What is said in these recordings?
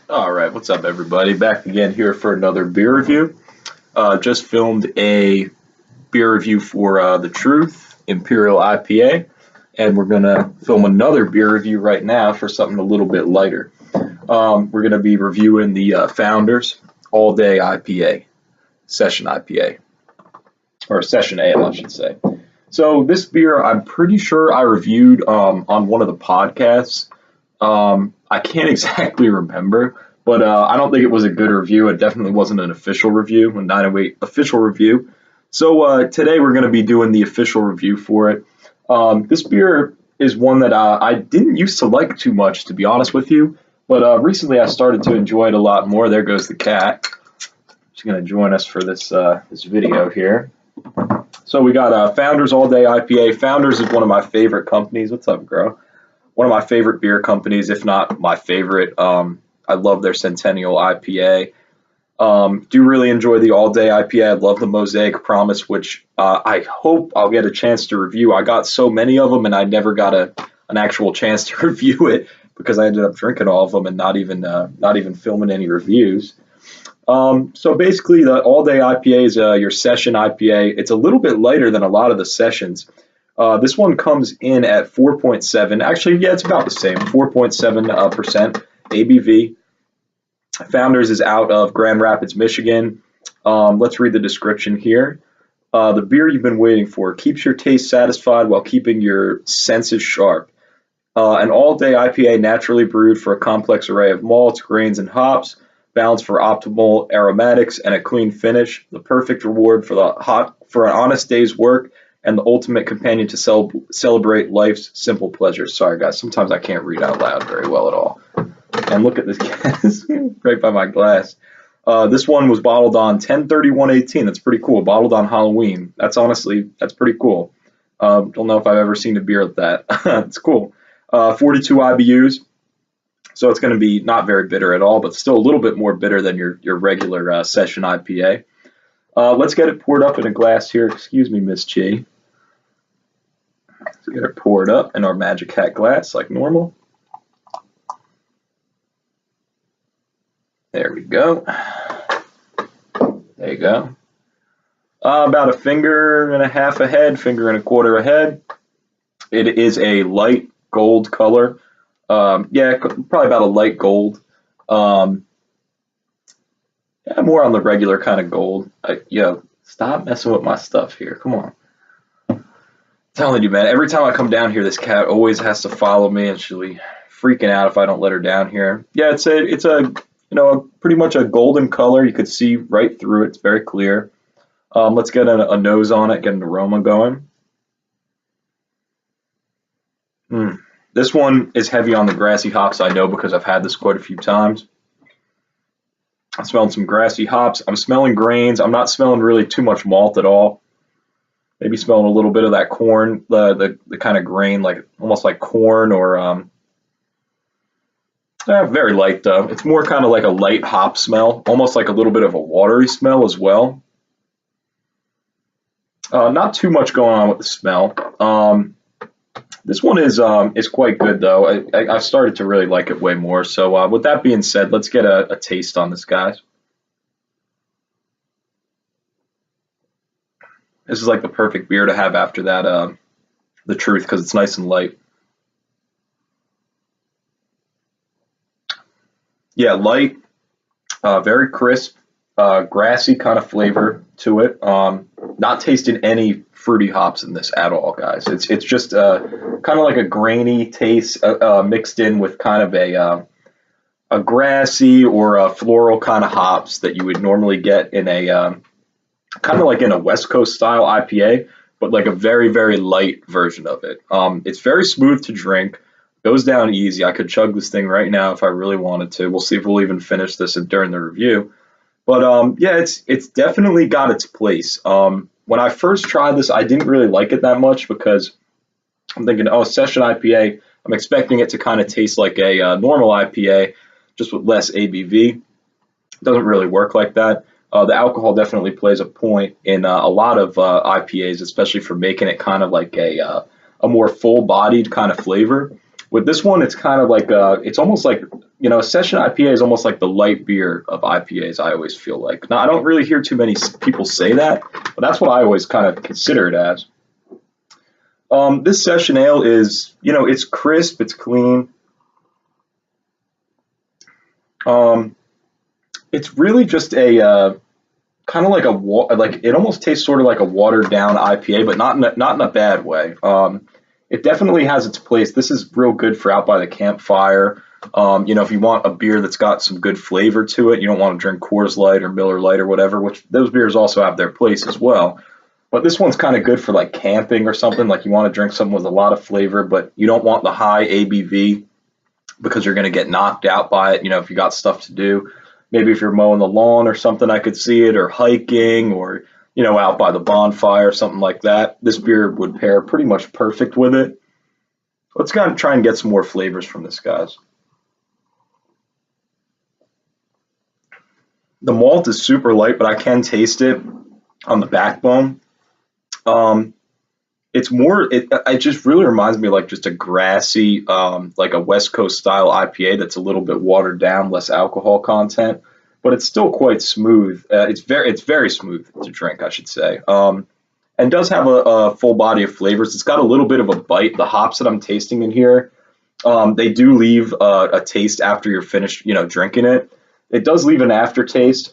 All right, what's up, everybody? Back again here for another beer review. Just filmed a beer review for The Truth Imperial IPA, and we're gonna film another beer review right now for something a little bit lighter. We're gonna be reviewing the Founders All Day IPA, Session IPA, or Session Ale, I should say. So this beer, I'm pretty sure I reviewed on one of the podcasts. I can't exactly remember, but I don't think it was a good review. It definitely wasn't an official review, a 908 official review. So today we're going to be doing the official review for it. This beer is one that I didn't used to like too much, to be honest with you, but recently I started to enjoy it a lot more. There goes the cat. She's going to join us for this video here. So we got Founders All Day IPA. Founders is one of my favorite companies. What's up, girl? One of my favorite beer companies, if not my favorite. I love their Centennial IPA. Do really enjoy the All Day IPA. I love the Mosaic Promise, which I hope I'll get a chance to review. I got so many of them, and I never got an actual chance to review it because I ended up drinking all of them and not even filming any reviews. So basically, the All Day IPA is your session IPA. It's a little bit lighter than a lot of the sessions. This one comes in at 4.7. Actually, yeah, it's about the same, 4.7% ABV. Founders is out of Grand Rapids, Michigan. Let's read the description here. The beer you've been waiting for keeps your taste satisfied while keeping your senses sharp. An all-day IPA naturally brewed for a complex array of malts, grains, and hops, balanced for optimal aromatics and a clean finish. The perfect reward for an honest day's work and the ultimate companion to celebrate life's simple pleasures. Sorry, guys, sometimes I can't read out loud very well at all. And look at this gas right by my glass. This one was bottled on 10/31/18. That's pretty cool. Bottled on Halloween. That's pretty cool. Don't know if I've ever seen a beer like that. It's cool. 42 IBUs. So it's going to be not very bitter at all, but still a little bit more bitter than your regular session IPA. Let's get it poured up in a glass here. Excuse me, Miss G. Let's get it poured up in our Magic Hat glass like normal. There we go. There you go. About a finger and a half ahead, finger and a quarter ahead. It is a light gold color. Yeah, probably about a light gold. Yeah, more on the regular kind of gold. Stop messing with my stuff here. Come on. I'm telling you, man, every time I come down here, this cat always has to follow me, and she'll be freaking out if I don't let her down here. Yeah, it's a pretty much a golden color. You could see right through it. It's very clear. Let's get a nose on it, get an aroma going. This one is heavy on the grassy hops, I know, because I've had this quite a few times. I'm smelling some grassy hops. I'm smelling grains. I'm not smelling really too much malt at all. Maybe smelling a little bit of that corn, the kind of grain, like almost like corn or very light though. It's more kind of like a light hop smell, almost like a little bit of a watery smell as well. Not too much going on with the smell. This one is quite good though. I've started to really like it way more. So with that being said, let's get a taste on this, guys. This is like the perfect beer to have after that, The Truth, because it's nice and light. Yeah, light, very crisp, grassy kind of flavor to it. Not tasting any fruity hops in this at all, guys. It's just kind of like a grainy taste mixed in with kind of a grassy or a floral kind of hops that you would normally get in a kind of like in a West Coast style IPA, but like a very, very light version of it. It's very smooth to drink. Goes down easy. I could chug this thing right now if I really wanted to. We'll see if we'll even finish this during the review. But yeah, it's definitely got its place. When I first tried this, I didn't really like it that much because I'm thinking, oh, session IPA. I'm expecting it to kind of taste like a normal IPA, just with less ABV. It doesn't really work like that. The alcohol definitely plays a point in a lot of IPAs, especially for making it kind of like a more full-bodied kind of flavor. With this one, it's kind of like it's almost like a session IPA is almost like the light beer of IPAs, I always feel like. Now, I don't really hear too many people say that, but that's what I always kind of consider it as. This session ale is, it's crisp, it's clean. It's really just a kind of like like it almost tastes sort of like a watered down IPA, but not in a bad way. It definitely has its place. This is real good for out by the campfire. If you want a beer that's got some good flavor to it, you don't want to drink Coors Light or Miller Lite or whatever, which those beers also have their place as well. But this one's kind of good for like camping or something. Like you want to drink something with a lot of flavor, but you don't want the high ABV because you're going to get knocked out by it. If you got stuff to do, maybe if you're mowing the lawn or something, I could see it, or hiking, or out by the bonfire, something like that. This beer would pair pretty much perfect with it. Let's kind of try and get some more flavors from this, guys. The malt is super light, but I can taste it on the backbone. Um, it's more. It just really reminds me of like just a grassy, like a West Coast style IPA that's a little bit watered down, less alcohol content, but it's still quite smooth. It's very smooth to drink, I should say. And does have a full body of flavors. It's got a little bit of a bite. The hops that I'm tasting in here, they do leave a taste after you're finished, drinking it. It does leave an aftertaste.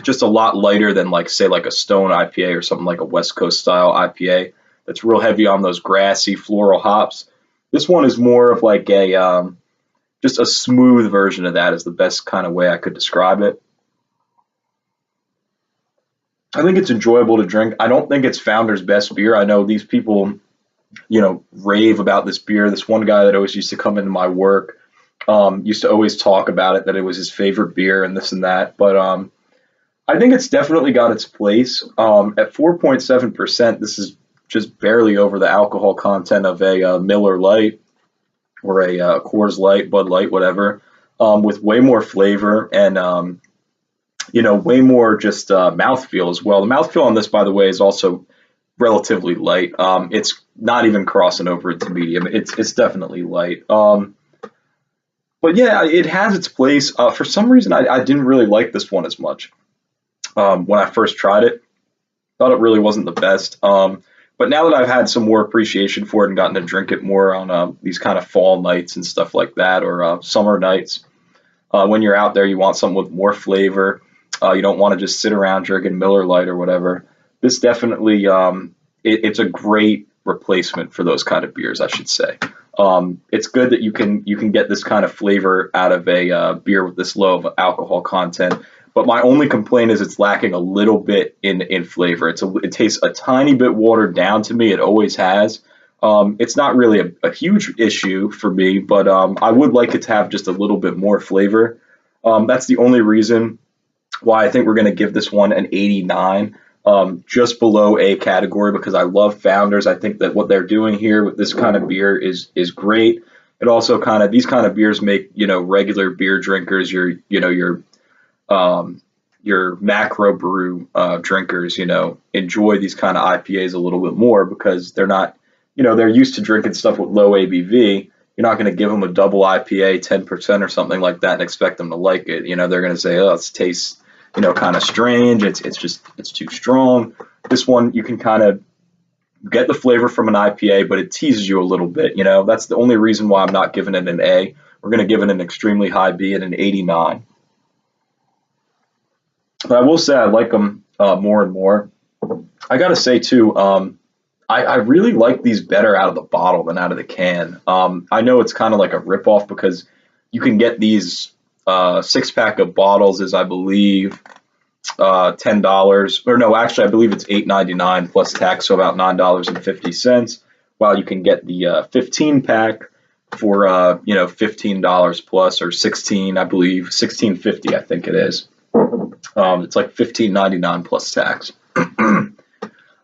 Just a lot lighter than like say like a Stone IPA or something like a West Coast style IPA that's real heavy on those grassy floral hops. This one is more of like a just a smooth version of that is the best kind of way I could describe it. I think it's enjoyable to drink. I don't think it's Founder's best beer. I know these people, rave about this beer. This one guy that always used to come into my work used to always talk about it, that it was his favorite beer and this and that. But I think it's definitely got its place. At 4.7%, this is just barely over the alcohol content of a Miller Lite or a Coors Light, Bud Light, whatever, with way more flavor and way more just mouthfeel as well. The mouthfeel on this, by the way, is also relatively light. It's not even crossing over into medium. It's definitely light. But yeah, it has its place. For some reason, I didn't really like this one as much when I first tried it. Thought it really wasn't the best. But now that I've had some more appreciation for it and gotten to drink it more on these kind of fall nights and stuff like that, or summer nights, when you're out there, you want something with more flavor. You don't want to just sit around drinking Miller Lite or whatever. This definitely, it's a great replacement for those kind of beers, I should say. It's good that you can get this kind of flavor out of a beer with this low of alcohol content. But my only complaint is it's lacking a little bit in flavor. It tastes a tiny bit watered down to me. It always has. It's not really a huge issue for me, but I would like it to have just a little bit more flavor. That's the only reason why I think we're going to give this one an 89, just below A category, because I love Founders. I think that what they're doing here with this kind of beer is great. It also these kind of beers make regular beer drinkers, your macro brew drinkers, enjoy these kind of IPAs a little bit more because they're not, they're used to drinking stuff with low ABV. You're not going to give them a double IPA, 10% or something like that and expect them to like it. They're going to say, oh, it tastes, kind of strange. It's too strong. This one, you can kind of get the flavor from an IPA, but it teases you a little bit. That's the only reason why I'm not giving it an A. We're going to give it an extremely high B at an 89. But I will say I like them more and more. I got to say, too, I really like these better out of the bottle than out of the can. I know it's kind of like a ripoff because you can get these 6-pack of bottles is, I believe, $10. Or no, actually, I believe it's $8.99 plus tax, so about $9.50. While you can get the 15-pack for $15 plus, or 16, I believe, $16.50, I think it is. It's like $15.99 plus tax.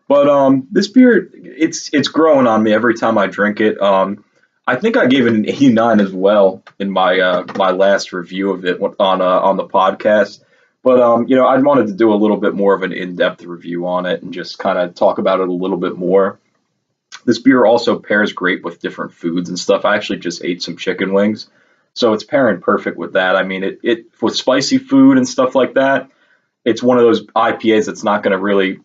But this beer, it's growing on me every time I drink it. I think I gave it an 89 as well in my my last review of it on the podcast. But I wanted to do a little bit more of an in-depth review on it and just kind of talk about it a little bit more. This beer also pairs great with different foods and stuff. I actually just ate some chicken wings So it's pairing perfect with that. I mean, it with spicy food and stuff like that, it's one of those IPAs that's not going to really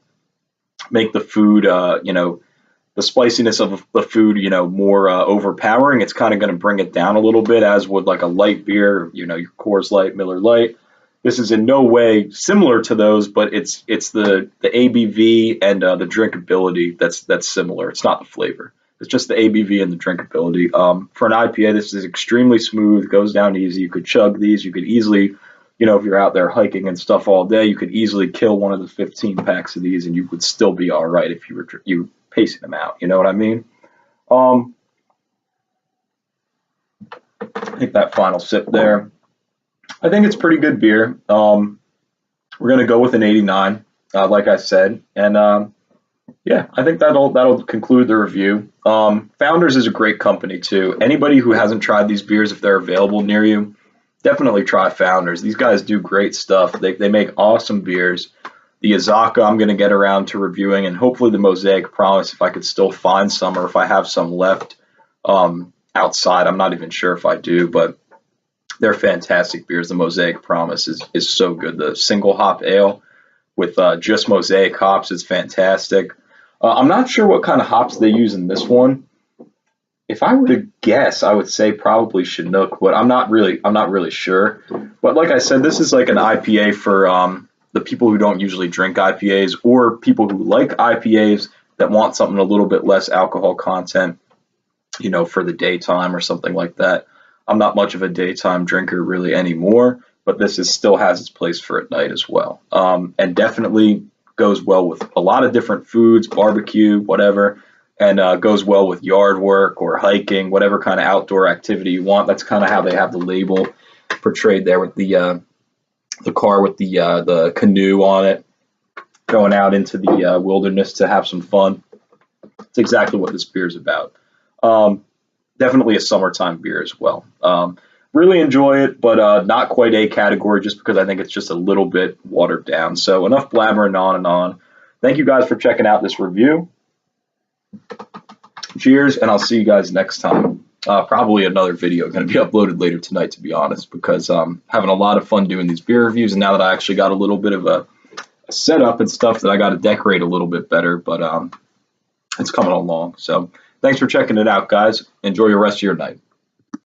make the food, the spiciness of the food, more overpowering. It's kind of going to bring it down a little bit, as would like a light beer, your Coors Light, Miller Lite. This is in no way similar to those, but it's the ABV and the drinkability that's similar. It's not the flavor. It's just the ABV and the drinkability. For an IPA, this is extremely smooth, goes down easy. You could chug these. You could easily, if you're out there hiking and stuff all day, you could easily kill one of the 15 packs of these, and you would still be all right if you pacing them out. You know what I mean? Take that final sip there. I think it's pretty good beer. We're gonna go with an 89, like I said, and yeah, I think that'll conclude the review. Founders is a great company too. Anybody who hasn't tried these beers, if they're available near you, definitely try Founders. These guys do great stuff. They make awesome beers. The Azaka I'm going to get around to reviewing, and hopefully the Mosaic Promise if I could still find some, or if I have some left outside. I'm not even sure if I do, but they're fantastic beers. The Mosaic Promise is so good. The single hop ale with just Mosaic hops is fantastic. I'm not sure what kind of hops they use in this one. If I were to guess, I would say probably Chinook, but I'm not really sure. But like I said, this is like an IPA for the people who don't usually drink IPAs, or people who like IPAs that want something a little bit less alcohol content, for the daytime or something like that. I'm not much of a daytime drinker really anymore, but this still has its place for at night as well. And definitely goes well with a lot of different foods, barbecue, whatever, and goes well with yard work or hiking, whatever kind of outdoor activity you want. That's kind of how they have the label portrayed there with the car with the canoe on it, going out into the wilderness to have some fun. It's exactly what this beer is about. Definitely a summertime beer as well. Really enjoy it, but not quite a category, just because I think it's just a little bit watered down. So enough blabbering on and on. Thank you guys for checking out this review. Cheers, and I'll see you guys next time. Probably another video going to be uploaded later tonight, to be honest, because I'm having a lot of fun doing these beer reviews, and now that I actually got a little bit of a setup and stuff that I got to decorate a little bit better, but it's coming along. So thanks for checking it out, guys. Enjoy your rest of your night.